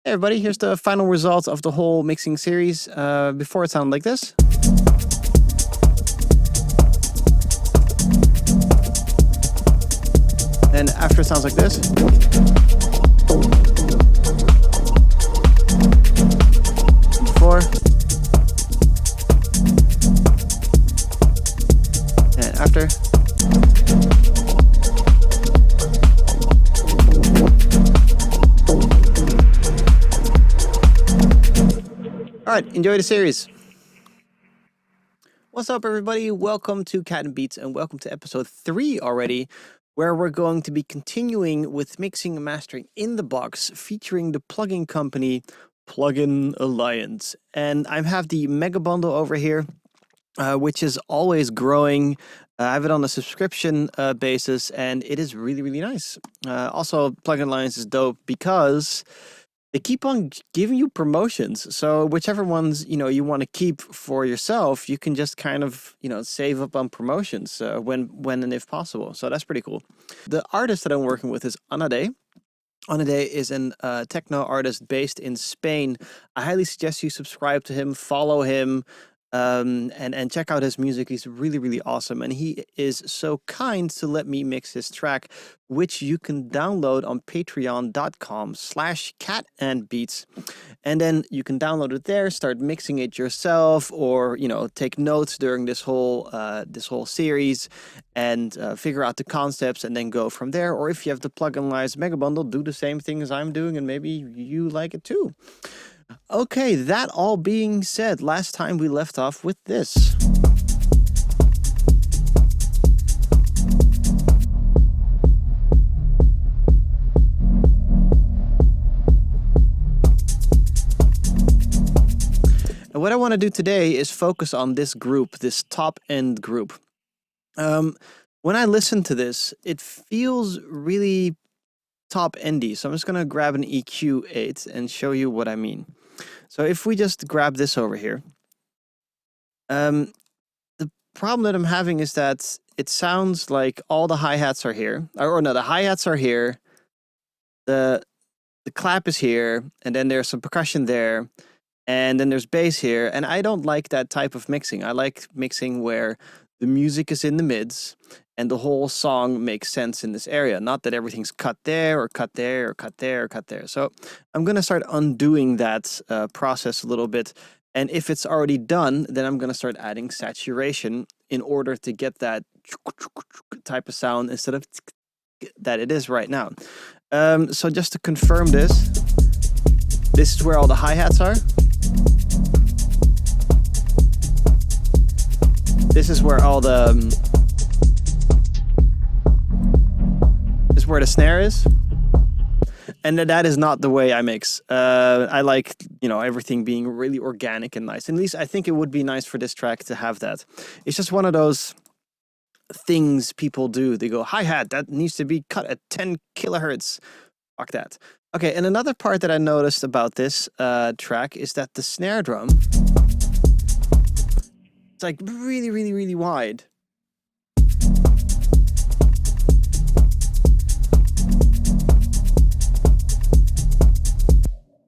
Hey everybody, here's the final result of the whole mixing series. Before it sounded like this. And after it sounds like this. Before. And after. Alright, enjoy the series. What's up everybody? Welcome to catandbeats and welcome to episode 3 already, where we're going to be continuing with mixing and mastering in the box, featuring the plugin company Plugin Alliance. And I have the mega bundle over here, which is always growing. I have it on a subscription basis, and it is really, really nice. Also, Plugin Alliance is dope because they keep on giving you promotions. So whichever ones, you want to keep for yourself, you can just kind of, save up on promotions when and if possible. So that's pretty cool. The artist that I'm working with is Anade. Anade is an techno artist based in Spain. I highly suggest you subscribe to him, follow him, and check out his music. He's really, really awesome. And he is so kind to let me mix his track, which you can download on patreon.com/catandbeats. And then you can download it there, start mixing it yourself, or, take notes during this whole series and figure out the concepts and then go from there. Or if you have the Plugin Alliance Mega Bundle, do the same thing as I'm doing and maybe you like it too. Okay, that all being said, last time we left off with this. And what I want to do today is focus on this group, this top-end group. When I listen to this, it feels really top-endy. So I'm just going to grab an EQ8 and show you what I mean. So if we just grab this over here, the problem that I'm having is that it sounds like all the hi-hats are here. Or no, the hi-hats are here. The clap is here, and then there's some percussion there. And then there's bass here, and I don't like that type of mixing. I like mixing where the music is in the mids and the whole song makes sense in this area. Not that everything's cut there or cut there or cut there or cut there. So I'm going to start undoing that process a little bit. And if it's already done, then I'm going to start adding saturation in order to get that type of sound instead of that it is right now. So just to confirm this is where all the hi-hats are. This is where all the this is where the snare is, and that is not the way I mix. I like everything being really organic and nice. At least I think it would be nice for this track to have that. It's just one of those things people do. They go hi-hat that needs to be cut at 10 kilohertz. Fuck that. Okay, and another part that I noticed about this track is that the snare drum, it's like really, really, really wide.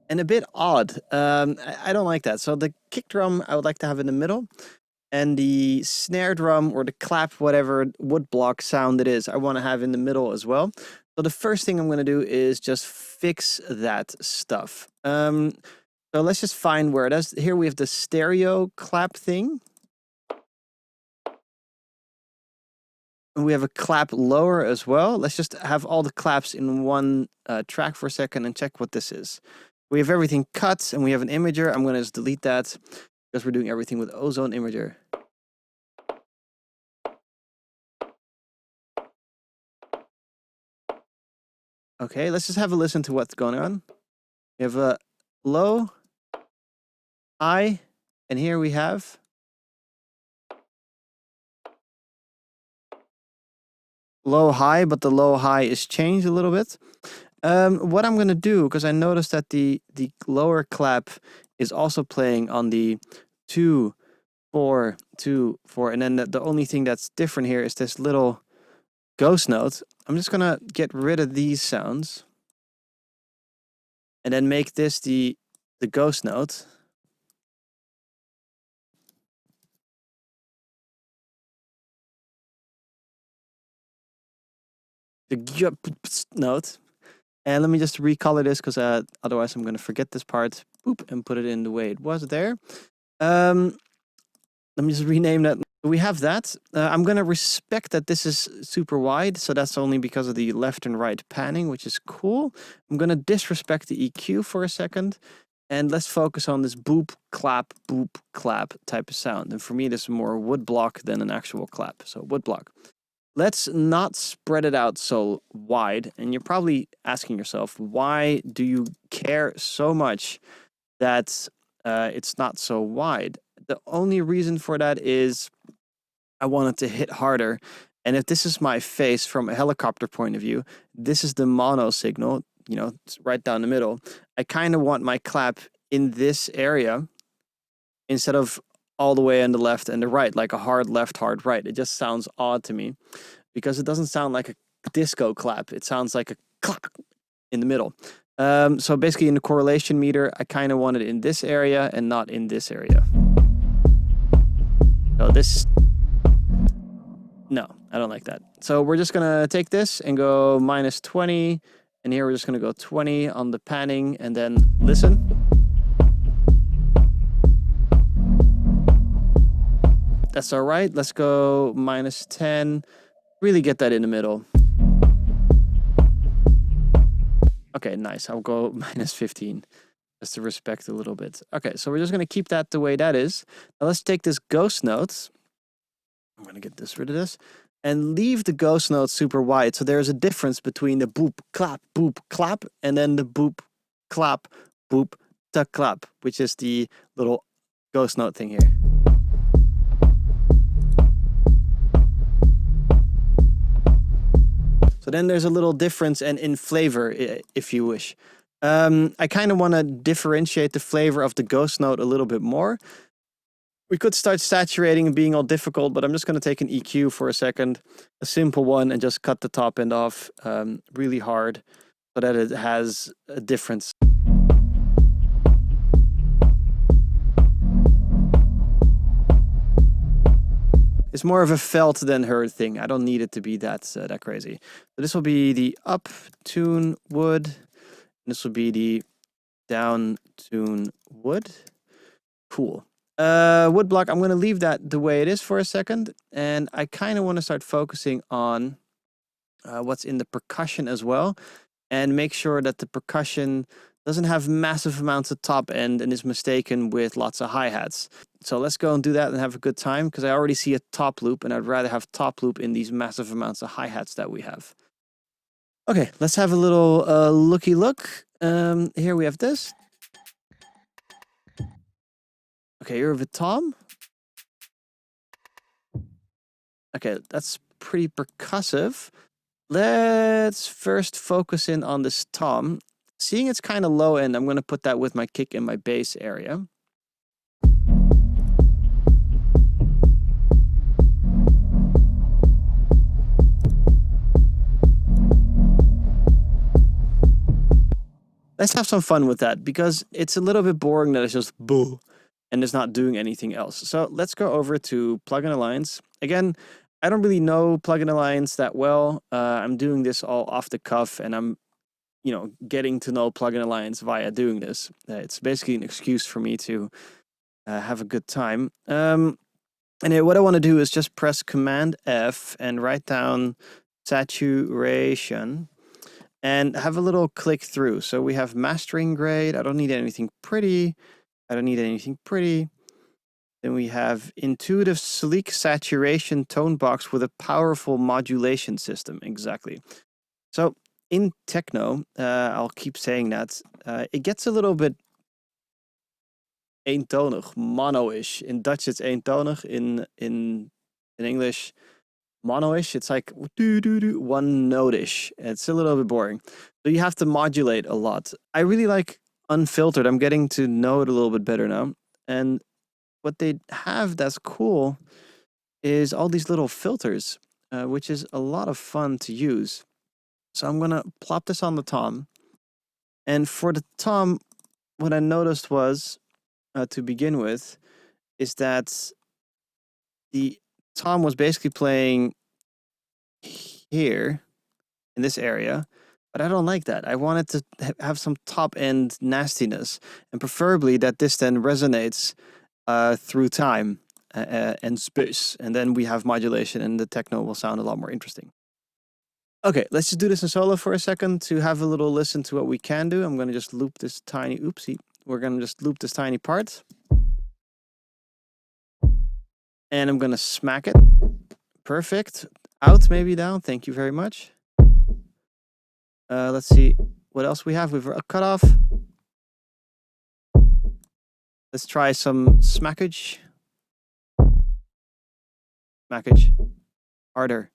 And a bit odd. I don't like that. So the kick drum I would like to have in the middle, and the snare drum or the clap, whatever wood block sound it is, I want to have in the middle as well. So the first thing I'm going to do is just fix that stuff. So let's just find where it is. Here we have the stereo clap thing. And we have a clap lower as well. Let's just have all the claps in one track for a second and check what this is. We have everything cut and we have an imager. I'm going to just delete that because we're doing everything with Ozone Imager. Okay, let's just have a listen to what's going on. We have a low, high, and here we have low, high, but the low, high is changed a little bit. What I'm going to do, because I noticed that the lower clap is also playing on the 2, 4, 2, 4, and then the only thing that's different here is this little ghost note. I'm just going to get rid of these sounds. and then make this the ghost note. The note. And let me just recolor this because otherwise I'm going to forget this part. Boop, and put it in the way it was there. Let me just rename that. We have that. I'm going to respect that this is super wide, so that's only because of the left and right panning, which is cool. I'm going to disrespect the EQ for a second, and let's focus on this boop, clap type of sound. And for me, this is more wood block than an actual clap, so wood block. Let's not spread it out so wide, and you're probably asking yourself, why do you care so much that it's not so wide? The only reason for that is I want it to hit harder. And if this is my face from a helicopter point of view, this is the mono signal, you know, it's right down the middle. I kind of want my clap in this area instead of all the way on the left and the right, like a hard left, hard right. It just sounds odd to me because it doesn't sound like a disco clap. It sounds like a clap in the middle. So basically in the correlation meter, I kind of want it in this area and not in this area. So this, no, I don't like that. So we're just gonna take this and go -20, and here we're just gonna go 20 on the panning, and then listen. That's all right. Let's go -10. Really get that in the middle. Okay, nice. I'll go -15 just to respect a little bit. Okay, so we're just gonna keep that the way that is. Now let's take this ghost note. I'm going to get rid of this and leave the ghost note super wide. So there's a difference between the boop, clap, and then the boop, clap, boop, ta clap, which is the little ghost note thing here. So then there's a little difference and in flavor, if you wish. I kind of want to differentiate the flavor of the ghost note a little bit more. We could start saturating and being all difficult, but I'm just going to take an EQ for a second, a simple one, and just cut the top end off really hard so that it has a difference. It's more of a felt than heard thing. I don't need it to be that crazy. So this will be the up tune wood, and this will be the down tune wood. Cool. Wood block, I'm going to leave that the way it is for a second, and I kind of want to start focusing on what's in the percussion as well, and make sure that the percussion doesn't have massive amounts of top end and is mistaken with lots of hi-hats. So let's go and do that and have a good time, because I already see a top loop, and I'd rather have top loop in these massive amounts of hi-hats that we have. Okay, let's have a little looky look. Here we have this. Okay, you're with tom. Okay, that's pretty percussive. Let's first focus in on this tom. Seeing it's kind of low end, I'm going to put that with my kick and my bass area. Let's have some fun with that, because it's a little bit boring that it's just boo and it's not doing anything else. So let's go over to plugin alliance. Again, I don't really know plugin alliance that well. I'm doing this all off the cuff, and I'm, you know, getting to know plugin alliance via doing this. It's basically an excuse for me to have a good time. And what I want to do is just press Command F and write down saturation and have a little click through. So we have mastering grade. I don't need anything pretty. I don't need anything pretty. Then we have intuitive sleek saturation tone box with a powerful modulation system. Exactly. So in techno, I'll keep saying that, it gets a little bit eentonig, mono-ish. In Dutch it's eentonig, in English mono-ish. It's like one note-ish. It's a little bit boring. So you have to modulate a lot. I really like unfiltered. I'm getting to know it a little bit better now. And what they have that's cool is all these little filters, which is a lot of fun to use. So I'm going to plop this on the tom. And for the tom, what I noticed was, to begin with, is that the tom was basically playing here in this area, but I don't like that. I wanted to have some top end nastiness, and preferably that this then resonates through time and space, and then we have modulation, and the techno will sound a lot more interesting. Okay, let's just do this in solo for a second to have a little listen to what we can do. I'm going to just loop this tiny, oopsie. We're going to just loop this tiny part. And I'm going to smack it. Perfect. Out, maybe down. Thank you very much. Let's see what else we have. We've a cutoff. Let's try some smackage. Smackage. Harder.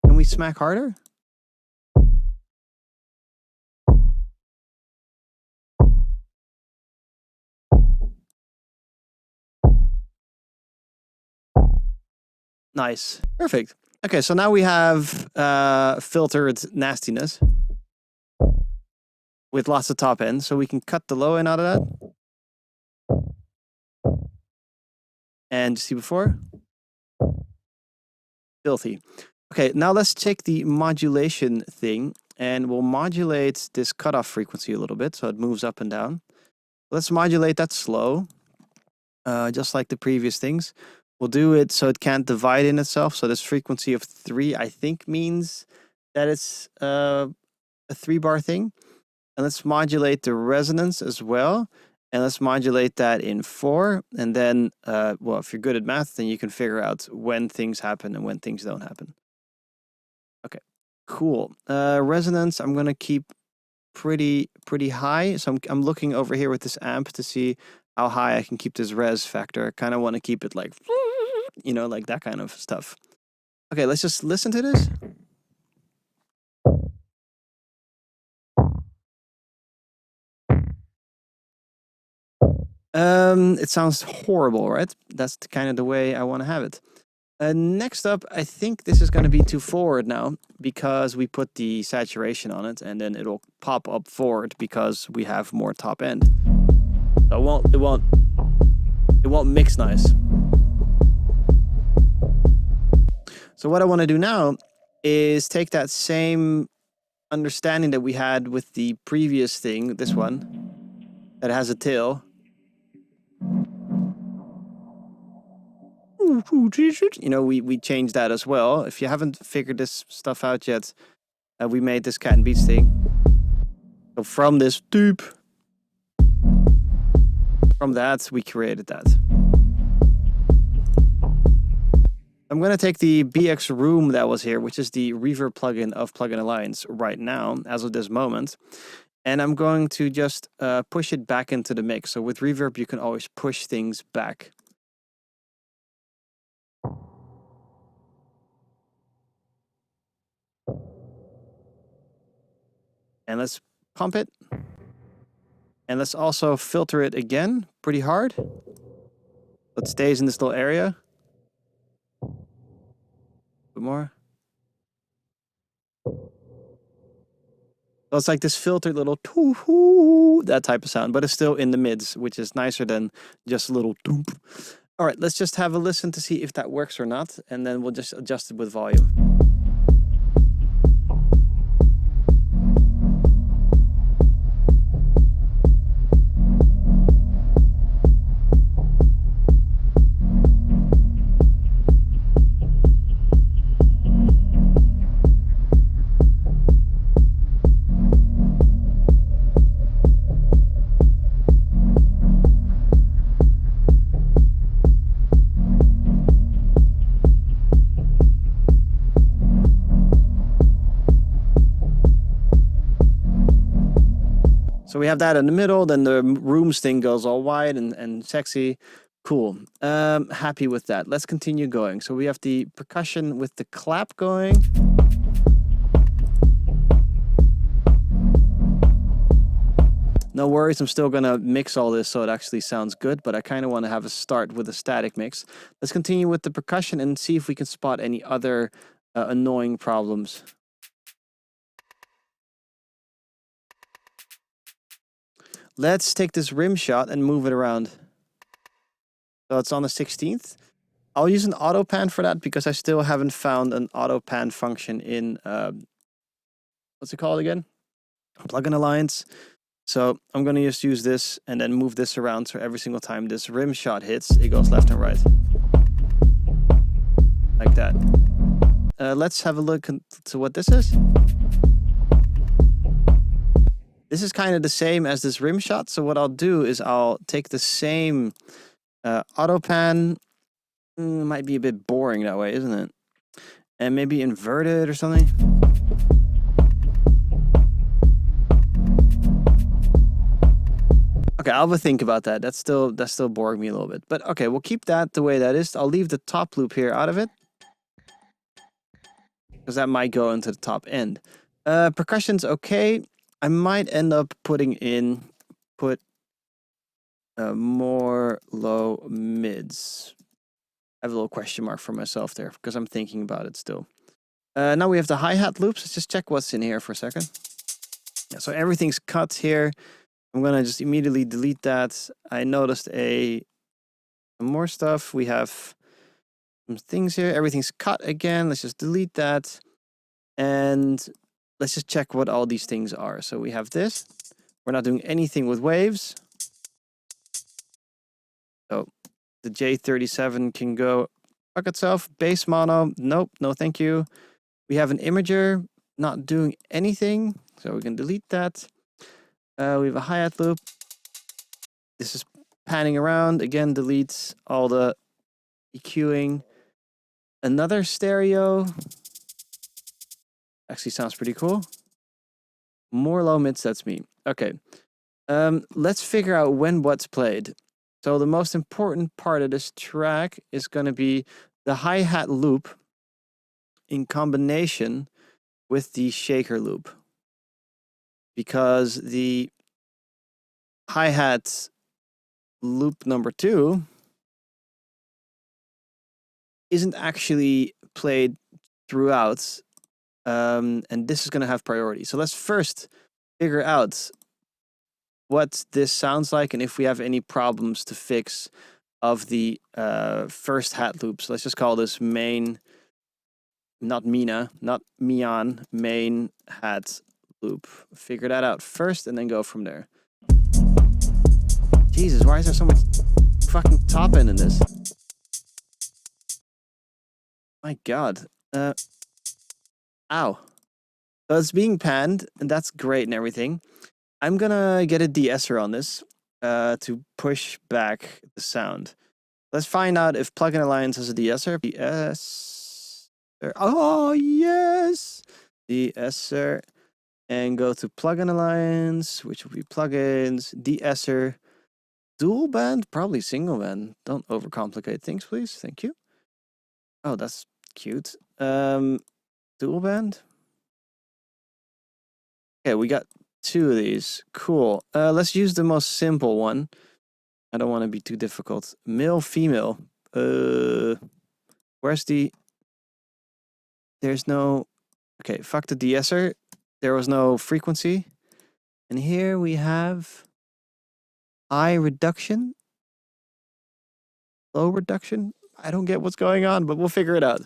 Can we smack harder? Nice. Perfect. Okay, so now we have filtered nastiness with lots of top end, so we can cut the low end out of that. And see before? Filthy. Okay, now let's check the modulation thing, and we'll modulate this cutoff frequency a little bit, so it moves up and down. Let's modulate that slow, just like the previous things. We'll do it so it can't divide in itself. So this frequency of 3, I think, means that it's a 3-bar thing. And let's modulate the resonance as well. And let's modulate that in 4. And then, well, if you're good at math, then you can figure out when things happen and when things don't happen. Okay, cool. Resonance, I'm going to keep pretty high. So I'm looking over here with this amp to see how high I can keep this res factor. I kind of want to keep it like, you know, like that kind of stuff. Okay, let's just listen to this. It sounds horrible, right? That's kind of the way I want to have it. Next up, I think this is going to be too forward now because we put the saturation on it, and then it'll pop up forward because we have more top end. So it won't mix nice. So what I want to do now is take that same understanding that we had with the previous thing, this one, that has a tail. You know, we changed that as well. If you haven't figured this stuff out yet, we made this cat and beats thing. So from this doop, from that, we created that. I'm going to take the BX Room that was here, which is the reverb plugin of Plugin Alliance right now, as of this moment. And I'm going to just push it back into the mix. So with reverb, you can always push things back. And let's pump it. And let's also filter it again pretty hard. So it stays in this little area. A bit more. So it's like this filtered little too-hoo, that type of sound, but it's still in the mids, which is nicer than just a little doomp. All right, let's just have a listen to see if that works or not, and then we'll just adjust it with volume. So we have that in the middle, then the rooms thing goes all wide and sexy. Cool. Happy with that. Let's continue going. So we have the percussion with the clap going. No worries, I'm still gonna mix all this so it actually sounds good, but I kind of want to have a start with a static mix. Let's continue with the percussion and see if we can spot any other annoying problems. Let's take this rim shot and move it around. So it's on the 16th. I'll use an auto pan for that because I still haven't found an auto pan function in, what's it called again? Plugin Alliance. So I'm going to just use this and then move this around so every single time this rim shot hits, it goes left and right. Like that. Let's have a look to what this is. This is kind of the same as this rim shot. So what I'll do is I'll take the same auto pan. Might be a bit boring that way, isn't it? And maybe invert it or something. Okay, I'll have a think about that. That's still boring me a little bit. But okay, we'll keep that the way that is. I'll leave the top loop here out of it, because that might go into the top end. Percussion's okay. I might end up putting in more low mids. I have a little question mark for myself there because I'm thinking about it still. Now we have the hi-hat loops. Let's just check what's in here for a second. Yeah, so everything's cut here. I'm gonna just immediately delete that. I noticed some more stuff. We have some things here. Everything's cut again. Let's just delete that. And let's just check what all these things are. So we have this. We're not doing anything with waves. So the J37 can go fuck itself. Bass mono. Nope. No, thank you. We have an imager not doing anything. So we can delete that. We have a hi-hat loop. This is panning around. Again, deletes all the EQ'ing. Another stereo. Actually sounds pretty cool. More low mids, that's me. Okay. Let's figure out when what's played. So the most important part of this track is going to be the hi-hat loop in combination with the shaker loop. Because the hi-hat loop number 2 isn't actually played throughout, and this is going to have priority. So let's first figure out what this sounds like and if we have any problems to fix of the first hat loops. Let's just call this main, not Mina, not Mian, main hat loop. Figure that out first and then go from there. Jesus, why is there so much fucking top end in this? My God. Ow. So it's being panned, and that's great and everything. I'm gonna get a de-esser on this to push back the sound. Let's find out if Plugin Alliance has a de-esser. De-esser. Oh, yes! De-esser. And go to Plugin Alliance, which will be plugins, de-esser, dual band, probably single band. Don't overcomplicate things, please. Thank you. Oh, that's cute. Dual band. Okay, we got 2 of these. Cool. Let's use the most simple one. I don't want to be too difficult. Male, female. Where's the... There's no... Okay, fuck the de-esser. There was no frequency. And here we have high reduction. Low reduction. I don't get what's going on, but we'll figure it out.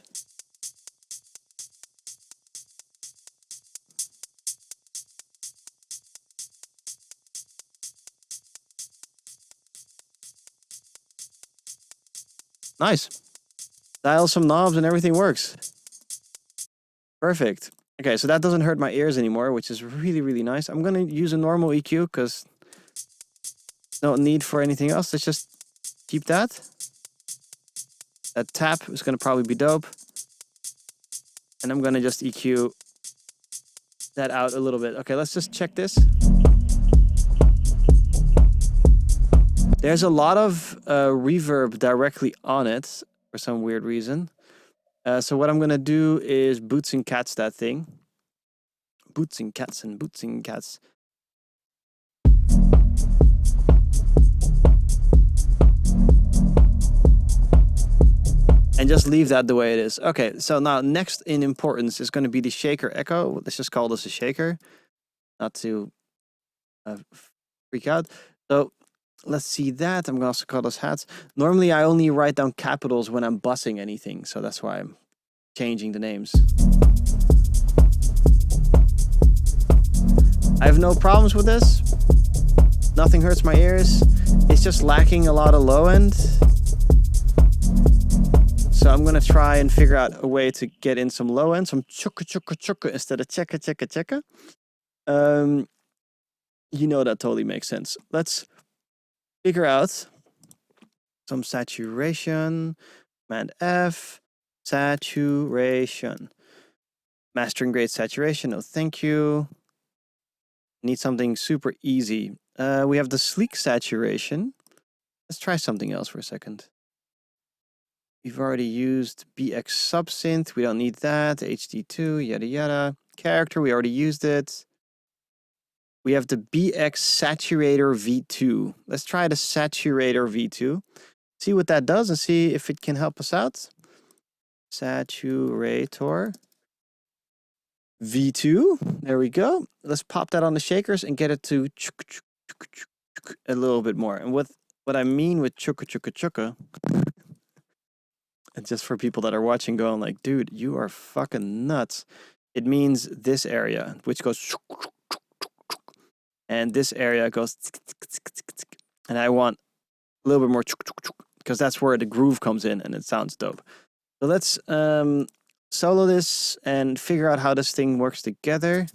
Nice. Dial some knobs and everything works. Perfect. Okay, so that doesn't hurt my ears anymore, which is really, really nice. I'm going to use a normal EQ because no need for anything else. Let's just keep that. That tap is going to probably be dope. And I'm going to just EQ that out a little bit. Okay, let's just check this. There's a lot of reverb directly on it for some weird reason. So what I'm going to do is boots and cats that thing. Boots and cats and boots and cats. And just leave that the way it is. Okay, so now next in importance is going to be the shaker echo. Let's just call this a shaker. Not to freak out. So let's see that. I'm gonna also call those hats. Normally I only write down capitals when I'm bussing anything, so that's why I'm changing the names. I have no problems with this. Nothing hurts my ears. It's just lacking a lot of low end. So I'm gonna try and figure out a way to get in some low end, some chukka chukka chukka instead of checka checka checka. You know that totally makes sense. Let's figure out some saturation. Command F, saturation. Mastering grade saturation, no thank you. Need something super easy. We have the sleek saturation. Let's try something else for a second. We've already used BX subsynth. We don't need that. HD2, yada yada. Character, we already used it. We have the BX saturator V2. Let's try the saturator V2. See what that does and see if it can help us out. Saturator V2. There we go. Let's pop that on the shakers and get it to a little bit more. And what I mean with chukka chukka chukka, and just for people that are watching going like, dude, you are fucking nuts. It means this area, which goes, and this area goes, and I want a little bit more, because that's where the groove comes in and it sounds dope. So let's solo this and figure out how this thing works together.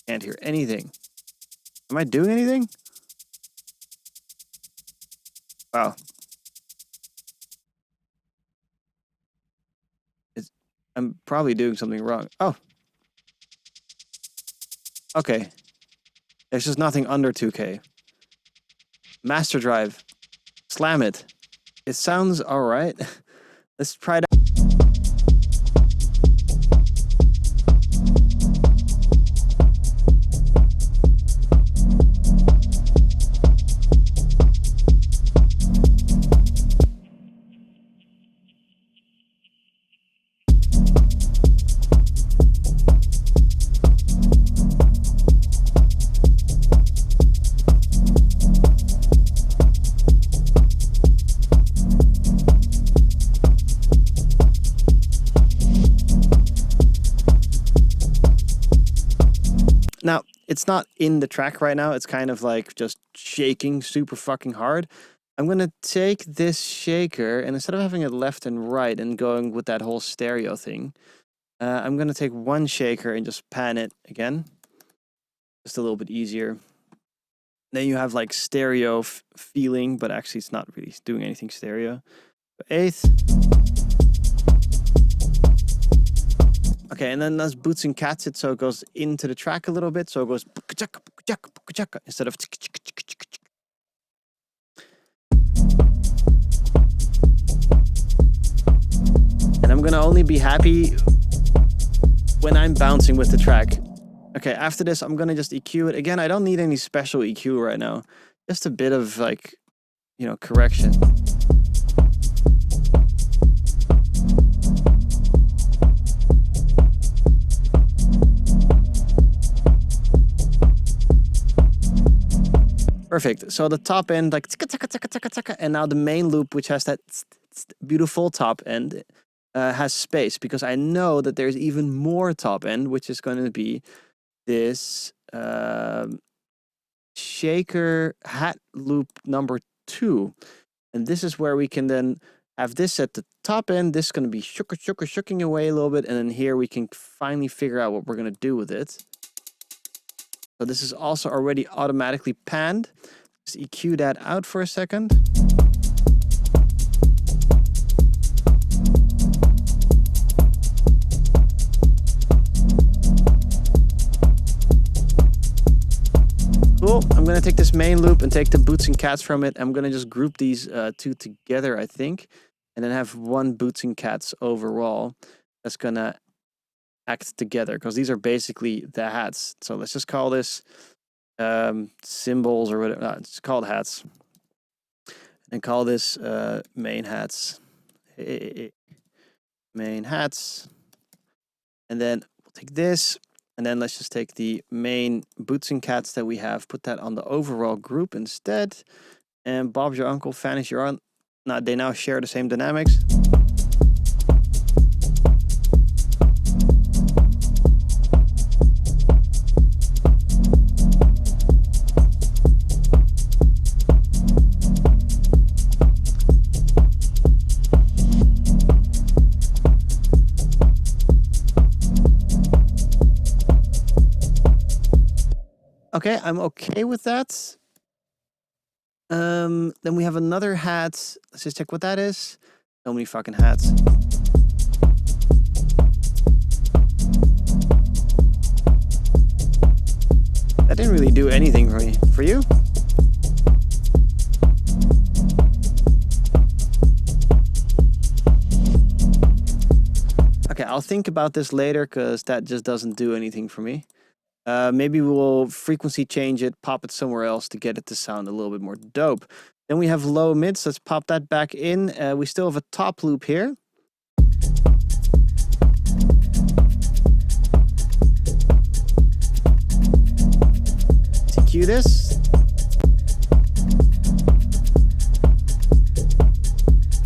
Can't hear anything. Am I doing anything? Wow. I'm probably doing something wrong. Oh. Okay. There's just nothing under 2K. Master drive. Slam it. It sounds all right. Let's try it out. Now, it's not in the track right now. It's kind of like just shaking super fucking hard. I'm going to take this shaker, and instead of having it left and right and going with that whole stereo thing, I'm going to take one shaker and just pan it again. Just a little bit easier. Then you have like stereo feeling, but actually it's not really doing anything stereo. Eighth. Okay, and then that's boots and cats it, so it goes into the track a little bit, so it goes instead of. And I'm gonna only be happy when I'm bouncing with the track. Okay, after this, I'm gonna just EQ it. Again, I don't need any special EQ right now. Just a bit of like, you know, correction. Perfect. So the top end, like, and now the main loop, which has that beautiful top end, has space, because I know that there's even more top end, which is going to be this shaker hat loop number 2. And this is where we can then have this at the top end. This is going to be shooking away a little bit. And then here we can finally figure out what we're going to do with it. So this is also already automatically panned. Just EQ that out for a second. Cool. I'm going to take this main loop and take the boots and cats from it. I'm going to just group these two together, I think. And then have one boots and cats overall that's going to act together, because these are basically the hats. So let's just call this symbols or whatever. No, it's called hats. And call this main hats. Main hats. And then we'll take this And then let's just take the main boots and cats that we have, put that on the overall group instead. And Bob's your uncle, Fan is your aunt. Now they now share the same dynamics. Okay, I'm okay with that. Then we have another hat. Let's just check what that is. So many fucking hats. That didn't really do anything for me. For you? Okay, I'll think about this later because that just doesn't do anything for me. Maybe we'll frequency change it, pop it somewhere else to get it to sound a little bit more dope. Then we have low mids. Let's pop that back in. We still have a top loop here. EQ this.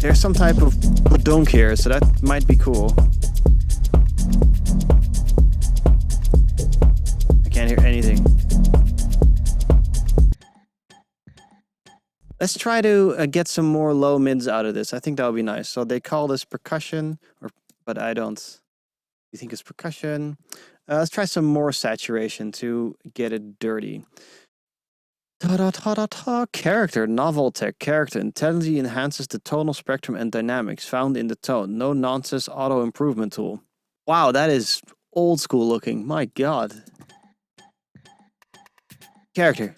There's some type of donk here, so that might be cool. Can't hear anything. Let's try to get some more low mids out of this. I think that would be nice. So they call this percussion, but I don't. You think it's percussion? Let's try some more saturation to get it dirty. Character, Noveltech Character intelligently enhances the tonal spectrum and dynamics found in the tone. No nonsense auto improvement tool. Wow, that is old school looking. My God. Character.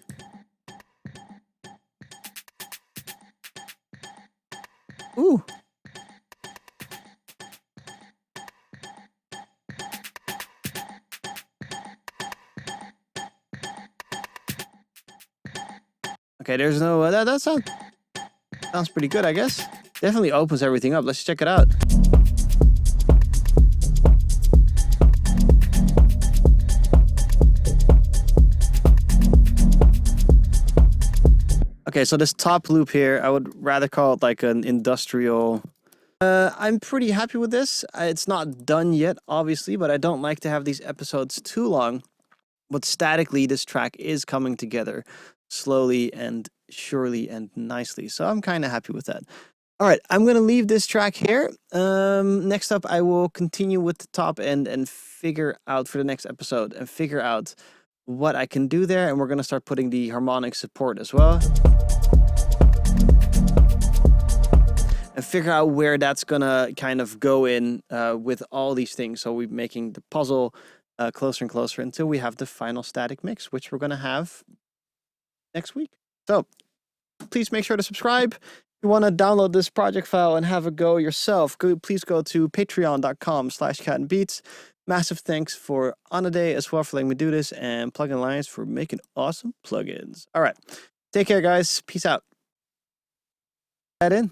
Ooh. Okay, there's no that sounds pretty good, I guess. Definitely opens everything up. Let's check it out. Okay, so this top loop here, I would rather call it like an industrial. I'm pretty happy with this. It's not done yet, obviously, but I don't like to have these episodes too long. But statically, this track is coming together slowly and surely and nicely. So I'm kind of happy with that. All right, I'm going to leave this track here. Next up, I will continue with the top end and figure out for the next episode and figure out what I can do there. And we're going to start putting the harmonic support as well. And figure out where that's going to kind of go in with all these things. So we're making the puzzle closer and closer until we have the final static mix, which we're going to have next week. So please make sure to subscribe. If you want to download this project file and have a go yourself, please go to patreon.com/catandbeats. Massive thanks for Anade as well for letting me do this, and Plugin Alliance for making awesome plugins. All right. Take care, guys. Peace out. That in.